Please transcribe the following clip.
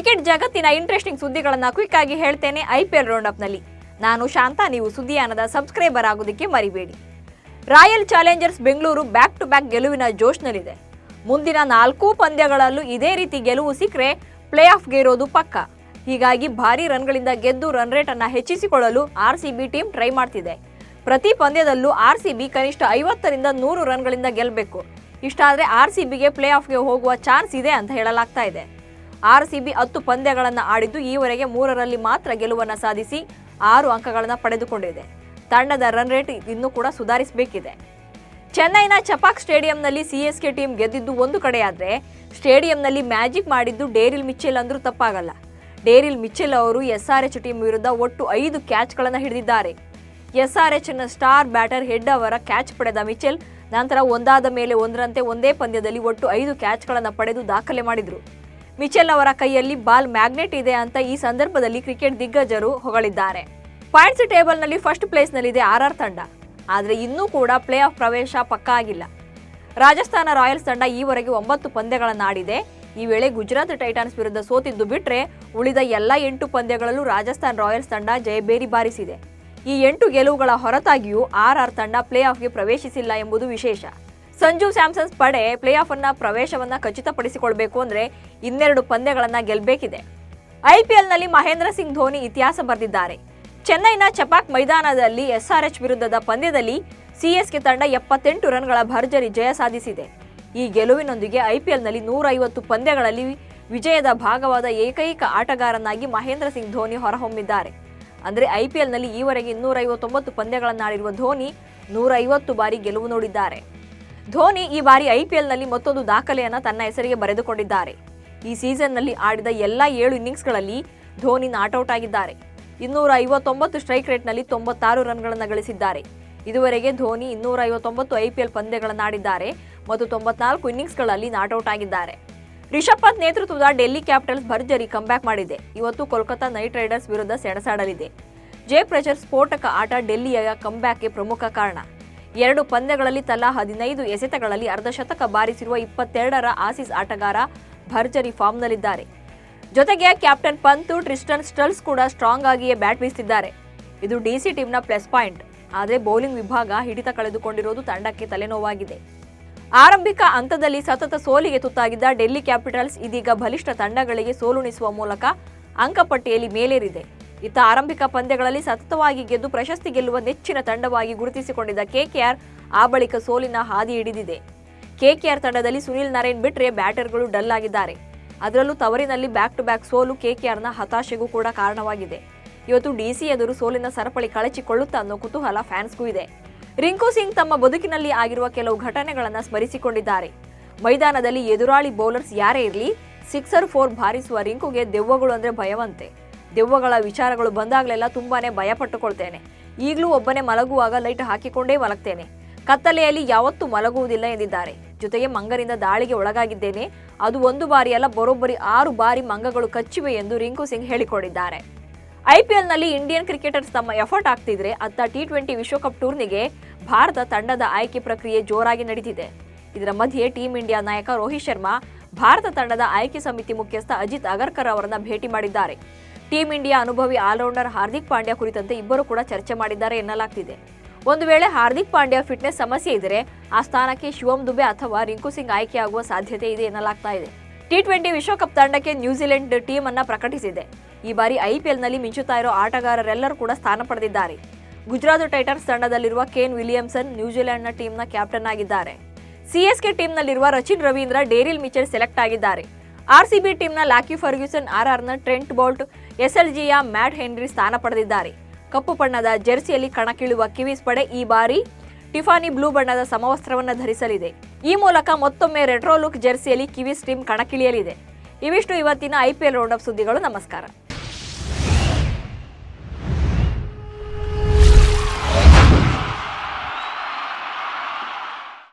Cricket ಜಗತ್ತಿನ interesting ಸುದ್ದಿಗಳನ್ನು quick ಆಗಿ ಹೇಳ್ತೇನೆ ಐಪಿಎಲ್ ರೌಂಡ್ ಅಪ್ ನಲ್ಲಿ. ನಾನು ಶಾಂತಾ, ನೀವು ಸುದ್ದಿಯಾನದ ಸಬ್ಸ್ಕ್ರೈಬರ್ ಆಗೋದಕ್ಕೆ ಮರಿಬೇಡಿ. Royal challengers Bengaluru back to back ಗೆಲುವಿನ ಜೋಶ್ನಲ್ಲಿದೆ. ಮುಂದಿನ 4 ಪಂದ್ಯಗಳಲ್ಲೂ ಇದೇ ರೀತಿ ಗೆಲುವು ಸಿಕ್ಕರೆ ಪ್ಲೇ ಆಫ್ಗೆ ಇರೋದು ಪಕ್ಕ. ಹೀಗಾಗಿ ಭಾರಿ ರನ್ಗಳಿಂದ ಗೆದ್ದು ರನ್ ರೇಟ್ ಅನ್ನು ಹೆಚ್ಚಿಸಿಕೊಳ್ಳಲು ಆರ್ಸಿಬಿ ಟೀಮ್ ಟ್ರೈ ಮಾಡ್ತಿದೆ. ಪ್ರತಿ ಪಂದ್ಯದಲ್ಲೂ ಆರ್ಸಿಬಿ ಕನಿಷ್ಠ 50 ರಿಂದ 100 ರನ್ಗಳಿಂದ ಗೆಲ್ಲಬೇಕು. ಇಷ್ಟಾದರೆ ಆರ್ಸಿಬಿಗೆ ಪ್ಲೇ ಆಫ್ಗೆ ಹೋಗುವ ಚಾನ್ಸ್ ಇದೆ ಅಂತ ಹೇಳಲಾಗ್ತಾ ಇದೆ. ಆರ್ಸಿಬಿ 10 ಪಂದ್ಯಗಳನ್ನು ಆಡಿದ್ದು ಈವರೆಗೆ 3ರಲ್ಲಿ ಮಾತ್ರ ಗೆಲುವನ್ನು ಸಾಧಿಸಿ 6 ಅಂಕಗಳನ್ನು ಪಡೆದುಕೊಂಡಿದೆ. ತಂಡದ ರನ್ ರೇಟ್ ಇನ್ನೂ ಕೂಡ ಸುಧಾರಿಸಬೇಕಿದೆ. ಚೆನ್ನೈನ ಚಪಾಕ್ ಸ್ಟೇಡಿಯಂನಲ್ಲಿ ಸಿಎಸ್ಕೆ ಟೀಮ್ ಗೆದ್ದಿದ್ದು ಒಂದು ಕಡೆಯಾದರೆ, ಸ್ಟೇಡಿಯಂನಲ್ಲಿ ಮ್ಯಾಜಿಕ್ ಮಾಡಿದ್ದು ಡೇರಿಲ್ ಮಿಚೆಲ್ ಅಂದ್ರೂ ತಪ್ಪಾಗಲ್ಲ. ಡೇರಿಲ್ ಮಿಚೆಲ್ ಅವರು ಎಸ್ಆರ್ಎಚ್ ಟೀಮ್ ವಿರುದ್ಧ ಒಟ್ಟು 5 ಕ್ಯಾಚ್ಗಳನ್ನು ಹಿಡಿದಿದ್ದಾರೆ. ಎಸ್ಆರ್ಎಚ್ನ ಸ್ಟಾರ್ ಬ್ಯಾಟರ್ ಹೆಡ್ ಅವರ ಕ್ಯಾಚ್ ಪಡೆದ ಮಿಚೆಲ್ ನಂತರ ಒಂದಾದ ಮೇಲೆ ಒಂದರಂತೆ ಒಂದೇ ಪಂದ್ಯದಲ್ಲಿ ಒಟ್ಟು 5 ಕ್ಯಾಚ್ಗಳನ್ನು ಪಡೆದು ದಾಖಲೆ ಮಾಡಿದರು. ಮಿಚೆಲ್ ಅವರ ಕೈಯಲ್ಲಿ ಬಾಲ್ ಮ್ಯಾಗ್ನೆಟ್ ಇದೆ ಅಂತ ಈ ಸಂದರ್ಭದಲ್ಲಿ ಕ್ರಿಕೆಟ್ ದಿಗ್ಗಜರು ಹೊಗಳಿದ್ದಾರೆ. ಪಾಯಿಂಟ್ಸ್ ಟೇಬಲ್ನಲ್ಲಿ ಫಸ್ಟ್ ಪ್ಲೇಸ್ನಲ್ಲಿದೆ ಆರ್ಆರ್ ತಂಡ. ಆದರೆ ಇನ್ನೂ ಕೂಡ ಪ್ಲೇ ಆಫ್ ಪ್ರವೇಶ ಪಕ್ಕಾ ಆಗಿಲ್ಲ. ರಾಜಸ್ಥಾನ ರಾಯಲ್ಸ್ ತಂಡ ಈವರೆಗೆ 9 ಪಂದ್ಯಗಳನ್ನು ಆಡಿದೆ. ಈ ವೇಳೆ ಗುಜರಾತ್ ಟೈಟಾನ್ಸ್ ವಿರುದ್ಧ ಸೋತಿದ್ದು ಬಿಟ್ಟರೆ ಉಳಿದ ಎಲ್ಲ 8 ಪಂದ್ಯಗಳಲ್ಲೂ ರಾಜಸ್ಥಾನ್ ರಾಯಲ್ಸ್ ತಂಡ ಜಯಬೇರಿ ಬಾರಿಸಿದೆ. ಈ 8 ಗೆಲುವುಗಳ ಹೊರತಾಗಿಯೂ ಆರ್ಆರ್ ತಂಡ ಪ್ಲೇ ಆಫ್ಗೆ ಪ್ರವೇಶಿಸಿಲ್ಲ ಎಂಬುದು ವಿಶೇಷ. ಸಂಜು ಸ್ಯಾಮ್ಸನ್ಸ್ ಪಡೆ ಪ್ಲೇ ಆಫ್ ಪ್ರವೇಶವನ್ನು ಖಚಿತಪಡಿಸಿಕೊಳ್ಬೇಕು ಅಂದರೆ 12 ಪಂದ್ಯಗಳನ್ನು ಗೆಲ್ಲಬೇಕಿದೆ. ಐಪಿಎಲ್ನಲ್ಲಿ ಮಹೇಂದ್ರ ಸಿಂಗ್ ಧೋನಿ ಇತಿಹಾಸ ಬರೆದಿದ್ದಾರೆ. ಚೆನ್ನೈನ ಚಪಾಕ್ ಮೈದಾನದಲ್ಲಿ ಎಸ್ಆರ್ಎಚ್ ವಿರುದ್ಧದ ಪಂದ್ಯದಲ್ಲಿ ಸಿಎಸ್ಕೆ ತಂಡ 78 ರನ್ಗಳ ಭರ್ಜರಿ ಜಯ ಸಾಧಿಸಿದೆ. ಈ ಗೆಲುವಿನೊಂದಿಗೆ ಐಪಿಎಲ್ನಲ್ಲಿ 150 ಪಂದ್ಯಗಳಲ್ಲಿ ವಿಜಯದ ಭಾಗವಾದ ಏಕೈಕ ಆಟಗಾರನಾಗಿ ಮಹೇಂದ್ರ ಸಿಂಗ್ ಧೋನಿ ಹೊರಹೊಮ್ಮಿದ್ದಾರೆ. ಅಂದರೆ ಐಪಿಎಲ್ನಲ್ಲಿ ಈವರೆಗೆ 259 ಪಂದ್ಯಗಳನ್ನಾಡಿರುವ ಧೋನಿ 150 ಬಾರಿ ಗೆಲುವು ನೋಡಿದ್ದಾರೆ. ಧೋನಿ ಈ ಬಾರಿ ಐಪಿಎಲ್ನಲ್ಲಿ ಮತ್ತೊಂದು ದಾಖಲೆಯನ್ನು ತನ್ನ ಹೆಸರಿಗೆ ಬರೆದುಕೊಂಡಿದ್ದಾರೆ. ಈ ಸೀಸನ್ನಲ್ಲಿ ಆಡಿದ ಎಲ್ಲ 7 ಇನ್ನಿಂಗ್ಸ್ಗಳಲ್ಲಿ ಧೋನಿ ನಾಟ್ಔಟ್ ಆಗಿದ್ದಾರೆ. 259 ಸ್ಟ್ರೈಕ್ ರೇಟ್ನಲ್ಲಿ 96 ರನ್ಗಳನ್ನು ಗಳಿಸಿದ್ದಾರೆ. ಇದುವರೆಗೆ ಧೋನಿ 259 ಐಪಿಎಲ್ ಪಂದ್ಯಗಳನ್ನು ಆಡಿದ್ದಾರೆ ಮತ್ತು 94 ಇನ್ನಿಂಗ್ಸ್ಗಳಲ್ಲಿ ನಾಟ್ಔಟ್ ಆಗಿದ್ದಾರೆ. ರಿಷಬ್ ಪಂತ್ ನೇತೃತ್ವದ ಡೆಲ್ಲಿ ಕ್ಯಾಪಿಟಲ್ಸ್ ಭರ್ಜರಿ ಕಂಬ್ಯಾಕ್ ಮಾಡಿದೆ. ಇವತ್ತು ಕೋಲ್ಕತಾ ನೈಟ್ ರೈಡರ್ಸ್ ವಿರುದ್ಧ ಸೆಣಸಾಡಲಿದೆ. ಜೇಕ್ ಪ್ರೆಷರ್ ಸ್ಫೋಟಕ ಆಟ ಡೆಲ್ಲಿಯ ಕಂಬ್ಯಾಕ್ಗೆ ಪ್ರಮುಖ ಕಾರಣ. 2 ಪಂದ್ಯಗಳಲ್ಲಿ ತಲಾ 15 ಎಸೆತಗಳಲ್ಲಿ ಅರ್ಧಶತಕ ಬಾರಿಸಿರುವ 22ರ ಆಸೀಸ್ ಆಟಗಾರ ಭರ್ಜರಿ ಫಾರ್ಮ್ನಲ್ಲಿದ್ದಾರೆ. ಜೊತೆಗೆ ಕ್ಯಾಪ್ಟನ್ ಪಂತ್, ಟ್ರಿಸ್ಟನ್ ಸ್ಟಲ್ಸ್ ಕೂಡ ಸ್ಟ್ರಾಂಗ್ ಆಗಿಯೇ ಬ್ಯಾಟ್ ಬೀಸುತ್ತಿದ್ದಾರೆ. ಇದು ಡಿಸಿ ಟೀಮ್ನ ಪ್ಲಸ್ ಪಾಯಿಂಟ್. ಆದರೆ ಬೌಲಿಂಗ್ ವಿಭಾಗ ಹಿಡಿತ ಕಳೆದುಕೊಂಡಿರುವುದು ತಂಡಕ್ಕೆ ತಲೆನೋವಾಗಿದೆ. ಆರಂಭಿಕ ಹಂತದಲ್ಲಿ ಸತತ ಸೋಲಿಗೆ ತುತ್ತಾಗಿದ್ದ ಡೆಲ್ಲಿ ಕ್ಯಾಪಿಟಲ್ಸ್ ಇದೀಗ ಬಲಿಷ್ಠ ತಂಡಗಳಿಗೆ ಸೋಲುಣಿಸುವ ಮೂಲಕ ಅಂಕಪಟ್ಟಿಯಲ್ಲಿ ಮೇಲೇರಿದೆ. ಇತ್ತ ಆರಂಭಿಕ ಪಂದ್ಯಗಳಲ್ಲಿ ಸತತವಾಗಿ ಗೆದ್ದು ಪ್ರಶಸ್ತಿ ಗೆಲ್ಲುವ ನೆಚ್ಚಿನ ತಂಡವಾಗಿ ಗುರುತಿಸಿಕೊಂಡಿದ್ದ ಕೆಕೆಆರ್ ಆ ಬಳಿಕ ಸೋಲಿನ ಹಾದಿ ಹಿಡಿದಿದೆ. ಕೆಕೆಆರ್ ತಂಡದಲ್ಲಿ ಸುನಿಲ್ ನರೇನ್ ಬಿಟ್ಟರೆ ಬ್ಯಾಟರ್ಗಳು ಡಲ್ ಆಗಿದ್ದಾರೆ. ಅದರಲ್ಲೂ ತವರಿನಲ್ಲಿ ಬ್ಯಾಕ್ ಟು ಬ್ಯಾಕ್ ಸೋಲು ಕೆಕೆಆರ್ನ ಹತಾಶೆಗೂ ಕೂಡ ಕಾರಣವಾಗಿದೆ. ಇವತ್ತು ಡಿಸಿ ಎದುರು ಸೋಲಿನ ಸರಪಳಿ ಕಳಚಿಕೊಳ್ಳುತ್ತಾ ಅನ್ನೋ ಕುತೂಹಲ ಫ್ಯಾನ್ಸ್ಗೂ ಇದೆ. ರಿಂಕು ಸಿಂಗ್ ತಮ್ಮ ಬದುಕಿನಲ್ಲಿ ಆಗಿರುವ ಕೆಲವು ಘಟನೆಗಳನ್ನು ಸ್ಮರಿಸಿಕೊಂಡಿದ್ದಾರೆ. ಮೈದಾನದಲ್ಲಿ ಎದುರಾಳಿ ಬೌಲರ್ಸ್ ಯಾರೇ ಇರಲಿ, 6 4 ಬಾರಿಸುವ ರಿಂಕುಗೆ ದೆವ್ವಗಳು ಅಂದರೆ ಭಯವಂತೆ. ದೆವ್ವಗಳ ವಿಚಾರಗಳು ಬಂದಾಗಲೆಲ್ಲ ತುಂಬಾನೇ ಭಯ ಪಟ್ಟುಕೊಳ್ತೇನೆ. ಈಗಲೂ ಒಬ್ಬನೇ ಮಲಗುವಾಗ ಲೈಟ್ ಹಾಕಿಕೊಂಡೇ ಮಲಗ್ತೇನೆ. ಕತ್ತಲೆಯಲ್ಲಿ ಯಾವತ್ತೂ ಮಲಗುವುದಿಲ್ಲ ಎಂದಿದ್ದಾರೆ. ಜೊತೆಗೆ ಮಂಗರಿಂದ ದಾಳಿಗೆ ಒಳಗಾಗಿದ್ದೇನೆ. ಅದು 1 ಬಾರಿ ಅಲ್ಲ, ಬರೋಬ್ಬರಿ 6 ಬಾರಿ ಮಂಗಗಳು ಕಚ್ಚಿವೆ ಎಂದು ರಿಂಕು ಸಿಂಗ್ ಹೇಳಿಕೊಂಡಿದ್ದಾರೆ. ಐಪಿಎಲ್ನಲ್ಲಿ ಇಂಡಿಯನ್ ಕ್ರಿಕೆಟರ್ಸ್ ತಮ್ಮ ಎಫರ್ಟ್ ಆಗ್ತಿದ್ರೆ ಅತ್ತ T20 ವಿಶ್ವಕಪ್ ಟೂರ್ನಿಗೆ ಭಾರತ ತಂಡದ ಆಯ್ಕೆ ಪ್ರಕ್ರಿಯೆ ಜೋರಾಗಿ ನಡೆದಿದೆ. ಇದರ ಮಧ್ಯೆ ಟೀಂ ಇಂಡಿಯಾ ನಾಯಕ ರೋಹಿತ್ ಶರ್ಮಾ ಭಾರತ ತಂಡದ ಆಯ್ಕೆ ಸಮಿತಿ ಮುಖ್ಯಸ್ಥ ಅಜಿತ್ ಅಗರ್ಕರ್ ಅವರನ್ನ ಭೇಟಿ ಮಾಡಿದ್ದಾರೆ. ಟೀಂ ಇಂಡಿಯಾ ಅನುಭವಿ ಆಲ್ರೌಂಡರ್ ಹಾರ್ದಿಕ್ ಪಾಂಡ್ಯ ಕುರಿತಂತೆ ಇಬ್ಬರು ಕೂಡ ಚರ್ಚೆ ಮಾಡಿದ್ದಾರೆ ಎನ್ನಲಾಗ್ತಿದೆ. ಒಂದು ವೇಳೆ ಹಾರ್ದಿಕ್ ಪಾಂಡ್ಯ ಫಿಟ್ನೆಸ್ ಸಮಸ್ಯೆ ಇದ್ದರೆ ಆ ಸ್ಥಾನಕ್ಕೆ ಶಿವಮ್ ದುಬೆ ಅಥವಾ ರಿಂಕು ಸಿಂಗ್ ಆಯ್ಕೆಯಾಗುವ ಸಾಧ್ಯತೆ ಇದೆ ಎನ್ನಲಾಗ್ತಾ ಇದೆ. T20 ವಿಶ್ವಕಪ್ ತಂಡಕ್ಕೆ ನ್ಯೂಜಿಲೆಂಡ್ ಟೀಮ್ ಅನ್ನ ಪ್ರಕಟಿಸಿದೆ. ಈ ಬಾರಿ ಐಪಿಎಲ್ನಲ್ಲಿ ಮಿಂಚುತ್ತಾ ಇರೋ ಆಟಗಾರರೆಲ್ಲರೂ ಕೂಡ ಸ್ಥಾನ ಪಡೆದಿದ್ದಾರೆ. ಗುಜರಾತ್ ಟೈಟನ್ಸ್ ತಂಡದಲ್ಲಿರುವ ಕೇನ್ ವಿಲಿಯಮ್ಸನ್ ನ್ಯೂಜಿಲೆಂಡ್ನ ಟೀಮ್ನ ಕ್ಯಾಪ್ಟನ್ ಆಗಿದ್ದಾರೆ. ಸಿಎಸ್ಕೆ ಟೀಮ್ನಲ್ಲಿರುವ Rachin Ravindra, Daryl Mitchell select ಆಗಿದ್ದಾರೆ. ಆರ್ಸಿಬಿ ಟೀಮ್ನ ಲಾಕಿ ಫರ್ಗ್ಯೂಸನ್, ಆರ್ಆರ್ನ ಟ್ರೆಂಟ್ ಬೋಲ್ಟ್, ಎಸ್ಎಲ್ಜಿಯ ಮ್ಯಾಟ್ ಹೆನ್ರಿ ಸ್ಥಾನ ಪಡೆದಿದ್ದಾರೆ. ಕಪ್ಪು ಬಣ್ಣದ ಜೆರ್ಸಿಯಲ್ಲಿ ಕಣಕ್ಕಿಳುವ ಕಿವೀಸ್ ಪಡೆ ಈ ಬಾರಿ ಟಿಫಾನಿ ಬ್ಲೂ ಬಣ್ಣದ ಸಮವಸ್ತ್ರವನ್ನು ಧರಿಸಲಿದೆ. ಈ ಮೂಲಕ ಮತ್ತೊಮ್ಮೆ ರೆಟ್ರೋ ಲುಕ್ ಜೆರ್ಸಿಯಲ್ಲಿ ಕಿವೀಸ್ ಟೀಮ್ ಕಣಕ್ಕಿಳಿಯಲಿದೆ. ಇವಿಷ್ಟು ಇವತ್ತಿನ ಐಪಿಎಲ್ ರೌಂಡ್ ಅಪ್ ಸುದ್ದಿಗಳು. ನಮಸ್ಕಾರ.